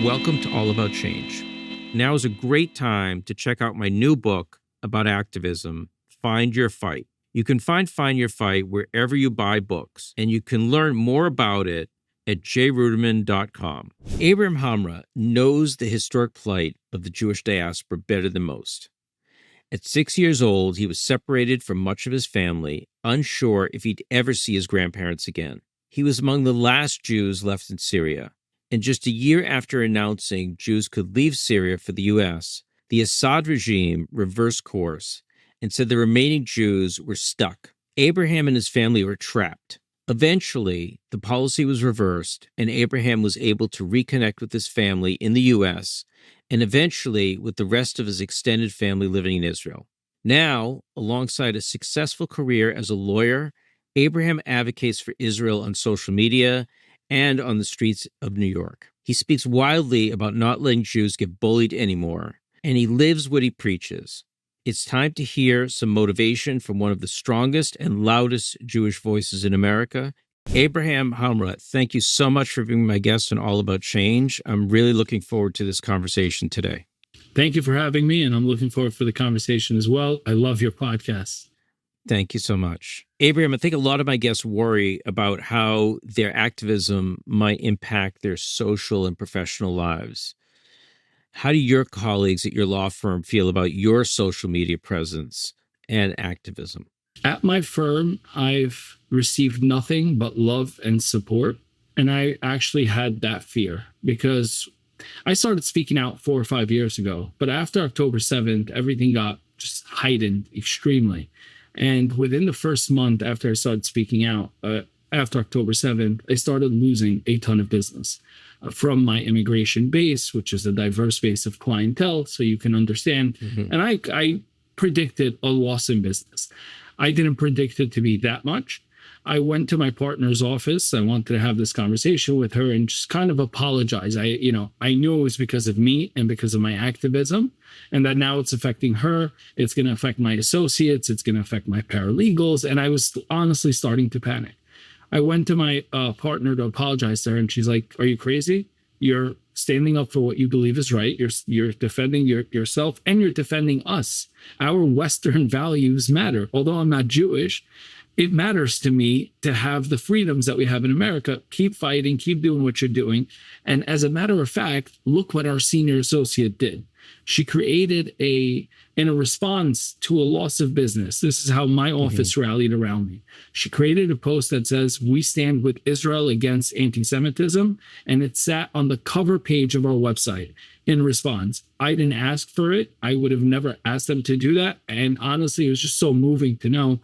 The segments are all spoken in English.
Welcome to All About Change. Now is a great time to check out my new book about activism, Find Your Fight. You can find Your Fight wherever you buy books, and you can learn more about it at jruderman.com. Abraham Hamra knows the historic plight of the Jewish diaspora better than most. At 6 years old, he was separated from much of his family, unsure if he'd ever see his grandparents again. He was among the last Jews left in Syria. And just a year after announcing Jews could leave Syria for the U.S., the Assad regime reversed course and said the remaining Jews were stuck. Abraham and his family were trapped. Eventually, the policy was reversed, and Abraham was able to reconnect with his family in the U.S. and eventually with the rest of his extended family living in Israel. Now, alongside a successful career as a lawyer, Abraham advocates for Israel on social media and on the streets of New York. He speaks widely about not letting Jews get bullied anymore, and he lives what he preaches. It's time to hear some motivation from one of the strongest and loudest Jewish voices in America. Abraham Hamra, thank you so much for being my guest on All About Change. I'm really looking forward to this conversation today. Thank you for having me, and I'm looking forward for the conversation as well. I love your podcast. Thank you so much. Abraham, I think a lot of my guests worry about how their activism might impact their social and professional lives. How do your colleagues at your law firm feel about your social media presence and activism? At my firm, I've received nothing but love and support. And I actually had that fear because I started speaking out 4 or 5 years ago. But after October 7th, everything got just heightened extremely. And within the first month after I started speaking out, after October 7th, I started losing a ton of business from my immigration base, which is a diverse base of clientele, so you can understand. Mm-hmm. And I predicted a loss in business. I didn't predict it to be that much. I went to my partner's office. I wanted to have this conversation with her and just kind of apologize. I knew it was because of me and because of my activism, and that now it's affecting her. It's going to affect my associates. It's going to affect my paralegals. And I was honestly starting to panic. I went to my partner to apologize to her, and she's like, "Are you crazy? You're standing up for what you believe is right. You're defending yourself, and you're defending us. Our Western values matter. Although I'm not Jewish, it matters to me to have the freedoms that we have in America. Keep fighting, keep doing what you're doing." And as a matter of fact, look what our senior associate did. She created in a response to a loss of business. This is how my office rallied around me. She created a post that says, "We stand with Israel against anti-Semitism." And it sat on the cover page of our website in response. I didn't ask for it. I would have never asked them to do that. And honestly, it was just so moving to know,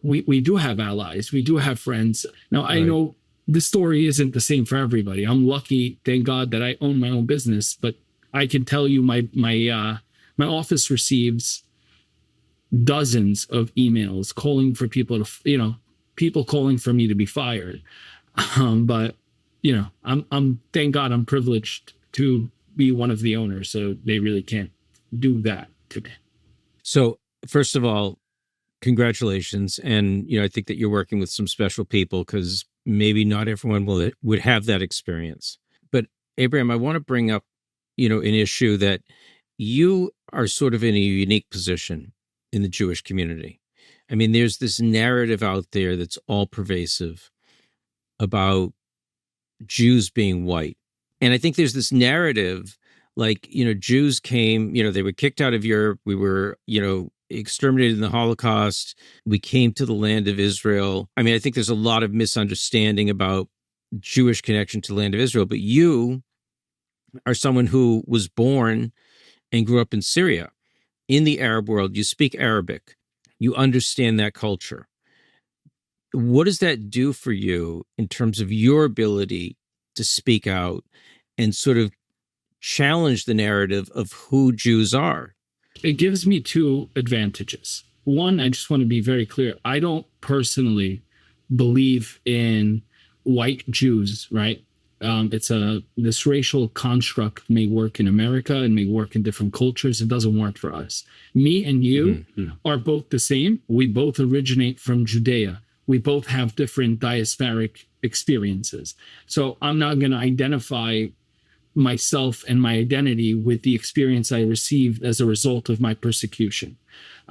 we do have allies. We do have friends. Now, right. I know the story isn't the same for everybody. I'm lucky, thank God, that I own my own business. But I can tell you my office receives dozens of emails calling for people to, people calling for me to be fired. But I'm thank God I'm privileged to be one of the owners. So they really can't do that to me. So first of all, congratulations. And, I think that you're working with some special people because maybe not everyone would have that experience. But Abraham, I want to bring up, an issue that you are sort of in a unique position in the Jewish community. I mean, there's this narrative out there that's all pervasive about Jews being white. And I think there's this narrative like, Jews came, they were kicked out of Europe. We were, exterminated in the Holocaust. We came to the land of Israel. I mean, I think there's a lot of misunderstanding about Jewish connection to the land of Israel, but you are someone who was born and grew up in Syria, in the Arab world. You speak Arabic. You understand that culture. What does that do for you in terms of your ability to speak out and sort of challenge the narrative of who Jews are? It gives me two advantages. One, I just want to be very clear. I don't personally believe in white Jews, right? This racial construct may work in America and may work in different cultures. It doesn't work for us. Me and you are both the same. We both originate from Judea. We both have different diasporic experiences. So I'm not going to identify myself and my identity with the experience I received as a result of my persecution.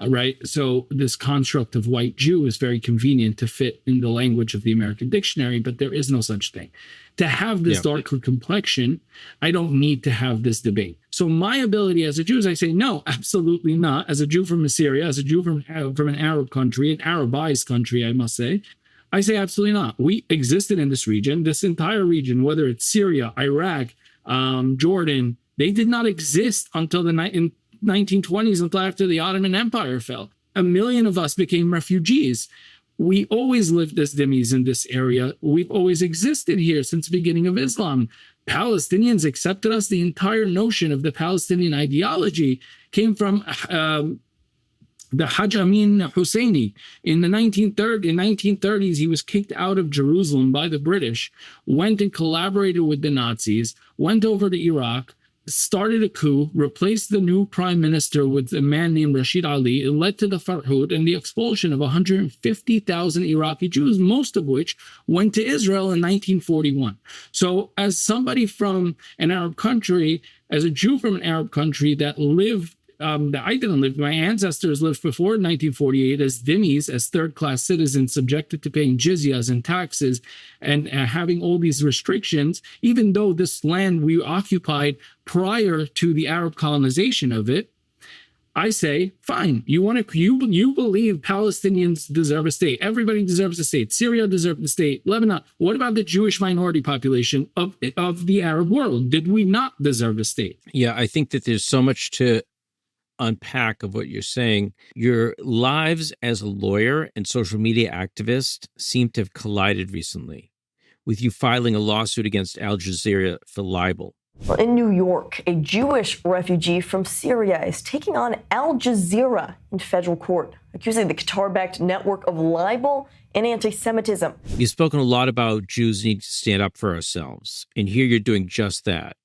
Right? So this construct of white Jew is very convenient to fit in the language of the American dictionary, but there is no such thing. To have this darker complexion, I don't need to have this debate. So my ability as a Jew is I say, no, absolutely not. As a Jew from Syria, as a Jew from an Arab country, an Arabized country, I must say, I say absolutely not. We existed in this region, this entire region, whether it's Syria, Iraq, Jordan, they did not exist until the 1920s, until after the Ottoman Empire fell. 1 million of us became refugees. We always lived as dhimmis in this area. We've always existed here since the beginning of Islam. Palestinians accepted us. The entire notion of the Palestinian ideology came from the Hajj Amin Husseini. In the 1930s, he was kicked out of Jerusalem by the British, went and collaborated with the Nazis, went over to Iraq, started a coup, replaced the new prime minister with a man named Rashid Ali. It led to the Farhud and the expulsion of 150,000 Iraqi Jews, most of which went to Israel in 1941. So as somebody from an Arab country, as a Jew from an Arab country that lived, that I didn't live, my ancestors lived before 1948 as dhimmis, as third-class citizens subjected to paying jizyas and taxes and having all these restrictions, even though this land we occupied prior to the Arab colonization of it. I say, fine, you believe Palestinians deserve a state. Everybody deserves a state. Syria deserves a state. Lebanon. What about the Jewish minority population of the Arab world? Did we not deserve a state? Yeah, I think that there's so much to unpack of what you're saying. Your lives as a lawyer and social media activist seem to have collided recently, with you filing a lawsuit against Al-Jazeera for libel. Well, in New York, a Jewish refugee from Syria is taking on Al-Jazeera in federal court, accusing the Qatar-backed network of libel and anti-Semitism. You've spoken a lot about Jews need to stand up for ourselves, and here you're doing just that.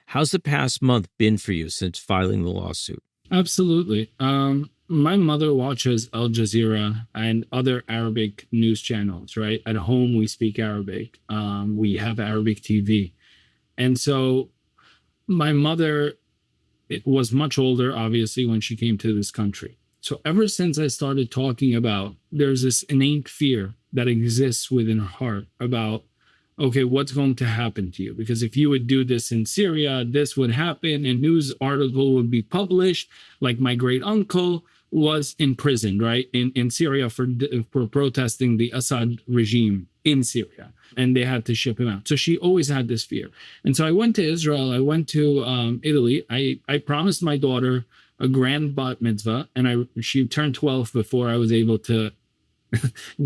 How's the past month been for you since filing the lawsuit? Absolutely. My mother watches Al Jazeera and other Arabic news channels, right? At home, we speak Arabic. We have Arabic TV. And so my mother was much older, obviously, when she came to this country. So ever since I started talking about, there's this innate fear that exists within her heart about, okay, what's going to happen to you? Because if you would do this in Syria, this would happen. A news article would be published, like my great uncle was imprisoned, right, in Syria for protesting the Assad regime in Syria, and they had to ship him out. So she always had this fear. And so I went to Israel. I went to Italy. I promised my daughter a grand bat mitzvah, and she turned 12 before I was able to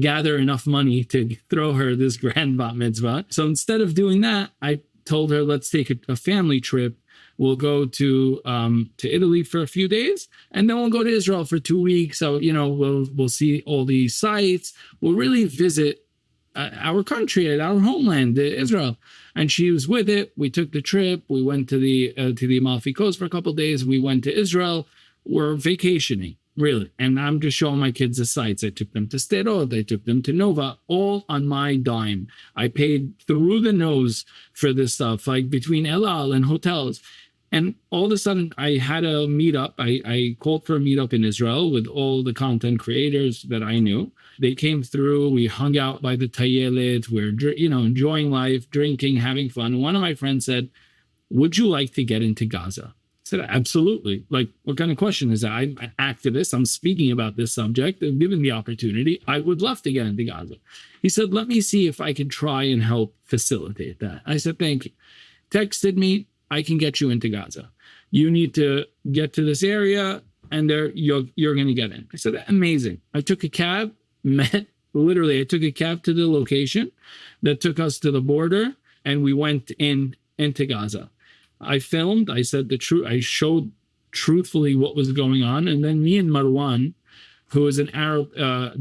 gather enough money to throw her this grand bat mitzvah. So instead of doing that, I told her, let's take a family trip. We'll go to Italy for a few days, and then we'll go to Israel for 2 weeks. So, we'll see all these sites. We'll really visit our country, our homeland, Israel. And she was with it. We took the trip. We went to the Amalfi Coast for a couple of days. We went to Israel. We're vacationing. Really. And I'm just showing my kids the sites. I took them to Sderot. I took them to Nova, all on my dime. I paid through the nose for this stuff, like between El Al and hotels. And all of a sudden, I had a meetup. I called for a meetup in Israel with all the content creators that I knew. They came through. We hung out by the Tayelet. We're, enjoying life, drinking, having fun. One of my friends said, would you like to get into Gaza? I said, absolutely. Like, what kind of question is that? I'm an activist. I'm speaking about this subject. And given the opportunity, I would love to get into Gaza. He said, let me see if I can try and help facilitate that. I said, thank you. Texted me, I can get you into Gaza. You need to get to this area, and you're going to get in. I said, amazing. I took a cab, I took a cab to the location that took us to the border, and we went into Gaza. I filmed, I said the truth, I showed truthfully what was going on. And then me and Marwan, who is an Arab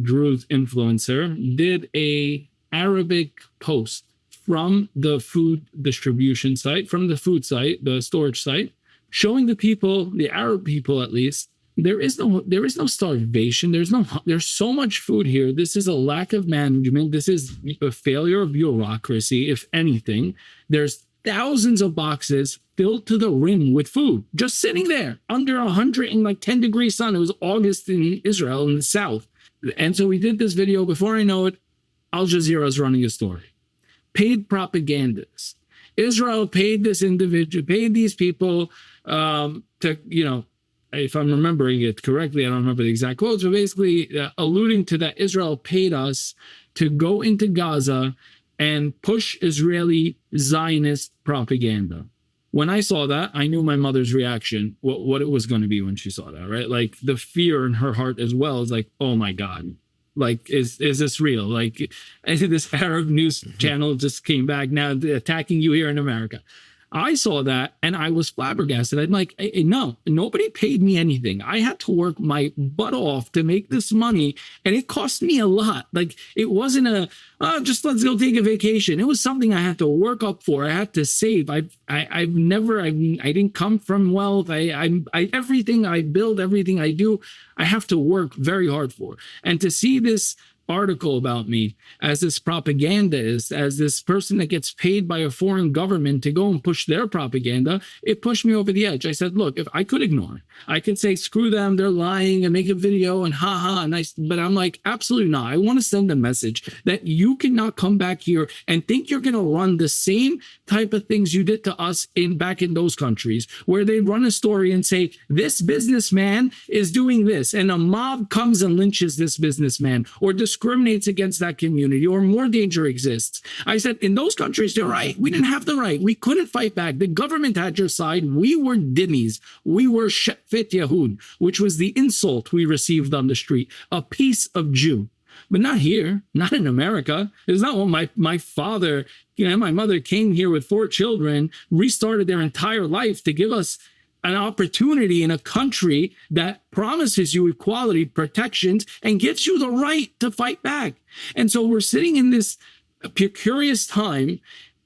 Druze influencer, did a Arabic post from the food distribution site, from the food site, the storage site, showing the people, the Arab people at least, there is no starvation. There's so much food here. This is a lack of management. This is a failure of bureaucracy. If anything, there's thousands of boxes filled to the rim with food, just sitting there under 110-degree sun. It was August in Israel in the south. And so we did this video. Before I know it, Al-Jazeera is running a story. Paid propagandists. Israel paid this individual, paid these people to, if I'm remembering it correctly, I don't remember the exact quotes, but basically alluding to that Israel paid us to go into Gaza and push Israeli Zionist propaganda. When I saw that, I knew my mother's reaction, what it was going to be when she saw that, right? Like the fear in her heart as well is like, oh my God, like, is this real? Like, this Arab news channel just came back now attacking you here in America. I saw that and I was flabbergasted. I'm like, hey, no, nobody paid me anything. I had to work my butt off to make this money, and it cost me a lot. Like, it wasn't just let's go take a vacation. It was something I had to work up for. I had to save. I didn't come from wealth. Everything I build, everything I do, I have to work very hard for. And to see this article about me as this propagandist, as this person that gets paid by a foreign government to go and push their propaganda, it pushed me over the edge. I said, look, if I could ignore it, I could say, screw them, they're lying, and make a video and but I'm like, absolutely not. I want to send a message that you cannot come back here and think you're going to run the same type of things you did to us back in those countries, where they run a story and say, this businessman is doing this, and a mob comes and lynches this businessman, or discriminates against that community, or more danger exists. I said, in those countries, they're right. We didn't have the right. We couldn't fight back. The government had your side. We were dhimmis. We were Shefet Yahud, which was the insult we received on the street, a piece of Jew. But not here, not in America. It's not what my father, my mother came here with 4 children, restarted their entire life to give us an opportunity in a country that promises you equality, protections, and gives you the right to fight back. And so we're sitting in this precarious time,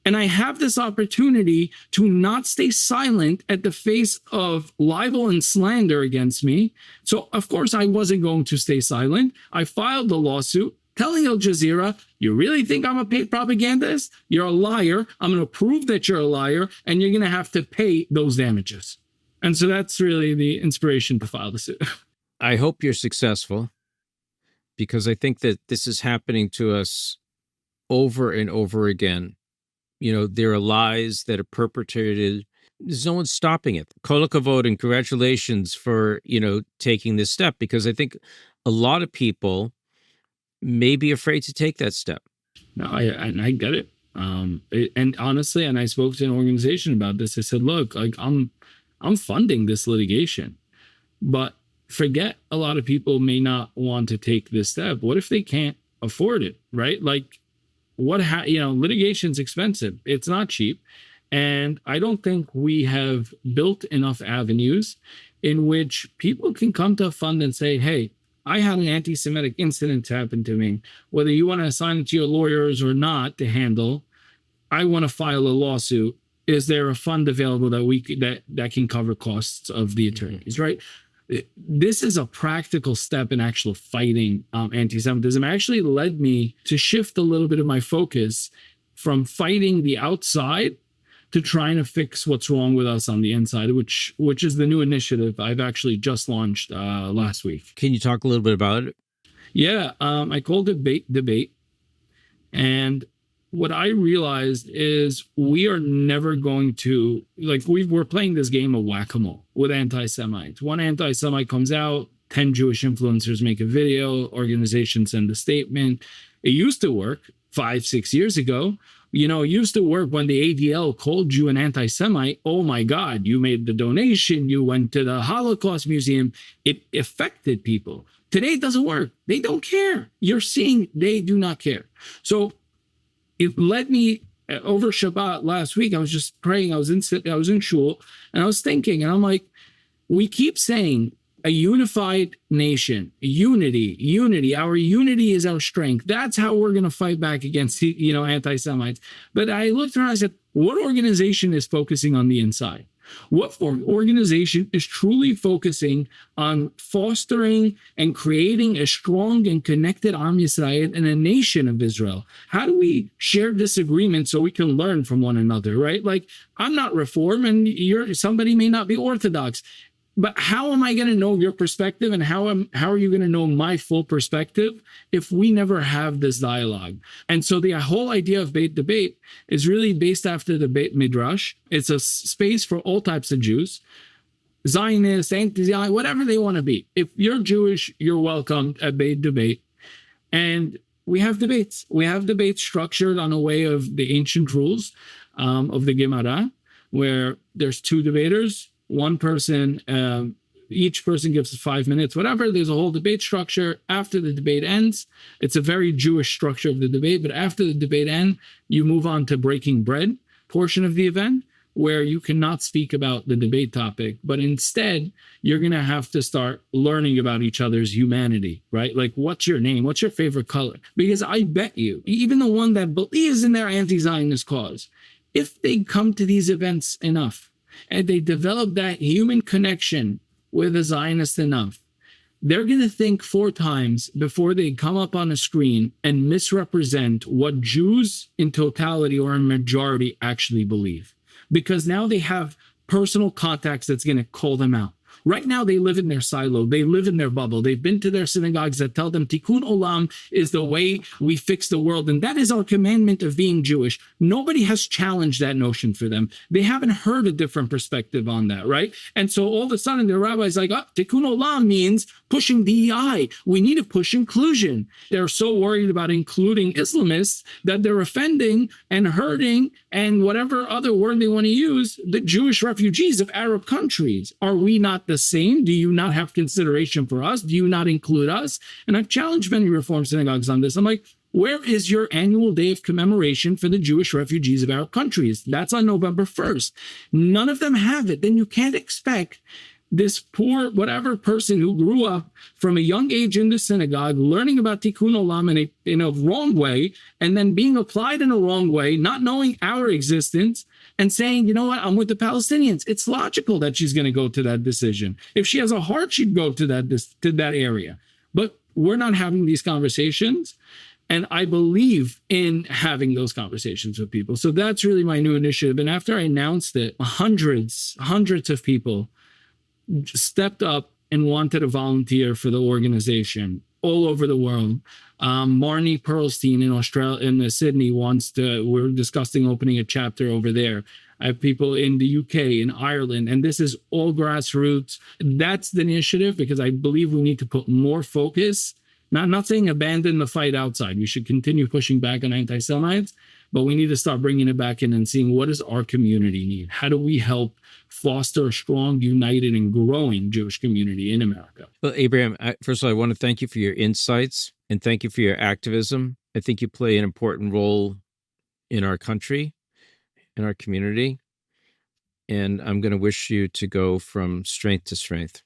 and I have this opportunity to not stay silent at the face of libel and slander against me. So, of course, I wasn't going to stay silent. I filed the lawsuit telling Al Jazeera, you really think I'm a paid propagandist? You're a liar. I'm going to prove that you're a liar, and you're going to have to pay those damages. And so that's really the inspiration to file the suit. I hope you're successful, because I think that this is happening to us over and over again. There are lies that are perpetrated. There's no one stopping it. Kol hakavod, and congratulations for, taking this step, because I think a lot of people may be afraid to take that step. No, I get it. And honestly, and I spoke to an organization about this. I said, look, like I'm funding this litigation, but forget a lot of people may not want to take this step. What if they can't afford it, right? Like litigation's expensive. It's not cheap. And I don't think we have built enough avenues in which people can come to a fund and say, hey, I had an anti-Semitic incident happen to me. Whether you want to assign it to your lawyers or not to handle, I want to file a lawsuit. Is there a fund available that can cover costs of the attorneys, right? This is a practical step in actual fighting anti-Semitism. It actually led me to shift a little bit of my focus from fighting the outside to trying to fix what's wrong with us on the inside, which is the new initiative I've actually just launched last week. Can you talk a little bit about it? Yeah, I called it Beit Debate. And what I realized is we are never going to, we're playing this game of whack-a-mole with anti-Semites. One anti-Semite comes out, 10 Jewish influencers make a video, organizations send a statement. It used to work 5-6 years ago. It used to work when the ADL called you an anti-Semite. Oh my God, you made the donation, you went to the Holocaust Museum. It affected people. Today it doesn't work. They don't care. You're seeing they do not care. So it led me over Shabbat last week. I was just praying. I was in shul, and I was thinking, and I'm like, we keep saying a unified nation, unity. Our unity is our strength. That's how we're going to fight back against, anti-Semites. But I looked around and I said, What organization is focusing on the inside? What organization is truly focusing on fostering and creating a strong and connected Am Yisrael and a nation of Israel? How do we share disagreements so we can learn from one another, right? Like, I'm not Reform and somebody may not be Orthodox. But how am I going to know your perspective, and how are you going to know my full perspective if we never have this dialogue? And so the whole idea of Beit Debate is really based after the Beit Midrash. It's a space for all types of Jews, Zionists, anti-Zionist, whatever they want to be. If you're Jewish, you're welcomed at Beit Debate. And we have debates. We have debates structured on a way of the ancient rules of the Gemara, where there's two debaters. One person, each person gives 5 minutes, whatever. There's a whole debate structure. After the debate ends, it's a very Jewish structure of the debate, but after the debate ends, you move on to breaking bread portion of the event, where you cannot speak about the debate topic, but instead, you're going to have to start learning about each other's humanity, right? Like, what's your name? What's your favorite color? Because I bet you, even the one that believes in their anti-Zionist cause, if they come to these events enough, and they develop that human connection with a Zionist enough, they're going to think 4 times before they come up on a screen and misrepresent what Jews in totality or in majority actually believe. Because now they have personal contacts that's going to call them out. Right now, they live in their silo. They live in their bubble. They've been to their synagogues that tell them Tikkun Olam is the way we fix the world. And that is our commandment of being Jewish. Nobody has challenged that notion for them. They haven't heard a different perspective on that, right? And so all of a sudden, the rabbi's like, oh, Tikkun Olam means pushing DEI. We need to push inclusion. They're so worried about including Islamists that they're offending and hurting and whatever other word they want to use, the Jewish refugees of Arab countries. Are we not the same? Do you not have consideration for us? Do you not include us? And I've challenged many Reform synagogues on this. I'm like, where is your annual day of commemoration for the Jewish refugees of Arab countries? That's on November 1st. None of them have it. Then you can't expect this poor whatever person who grew up from a young age in the synagogue, learning about Tikkun Olam in a wrong way, and then being applied in a wrong way, not knowing our existence, and saying, you know what, I'm with the Palestinians. It's logical that she's going to go to that decision. If she has a heart, she'd go to that area. But we're not having these conversations. And I believe in having those conversations with people. So that's really my new initiative. And after I announced it, hundreds of people stepped up and wanted to volunteer for the organization all over the world. Marnie Pearlstein in Australia, in Sydney, we're discussing opening a chapter over there. I have people in the UK, in Ireland, and this is all grassroots. That's the initiative, because I believe we need to put more focus. Not saying abandon the fight outside. We should continue pushing back on anti-Semites, but we need to start bringing it back in and seeing what does our community need? How do we help foster a strong, united, and growing Jewish community in America? Well, Abraham, first of all, I want to thank you for your insights and thank you for your activism. I think you play an important role in our country, in our community, and I'm going to wish you to go from strength to strength.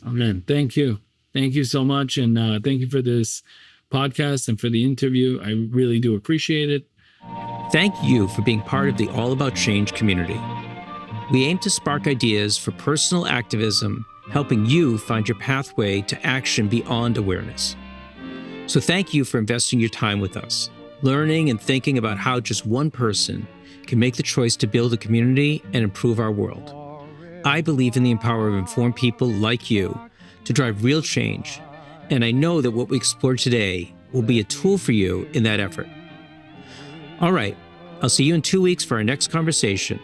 Amen. Thank you. Thank you so much, and thank you for this podcast and for the interview. I really do appreciate it. Thank you for being part of the All About Change community. We aim to spark ideas for personal activism, helping you find your pathway to action beyond awareness. So thank you for investing your time with us, learning and thinking about how just one person can make the choice to build a community and improve our world. I believe in the power of informed people like you to drive real change, and I know that what we explored today will be a tool for you in that effort. All right, I'll see you in 2 weeks for our next conversation,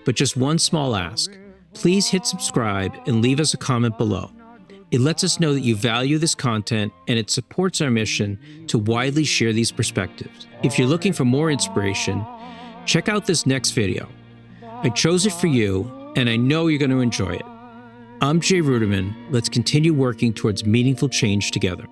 but just one small ask. Please hit subscribe and leave us a comment below. It lets us know that you value this content and it supports our mission to widely share these perspectives. If you're looking for more inspiration, check out this next video. I chose it for you, and I know you're going to enjoy it. I'm Jay Ruderman. Let's continue working towards meaningful change together.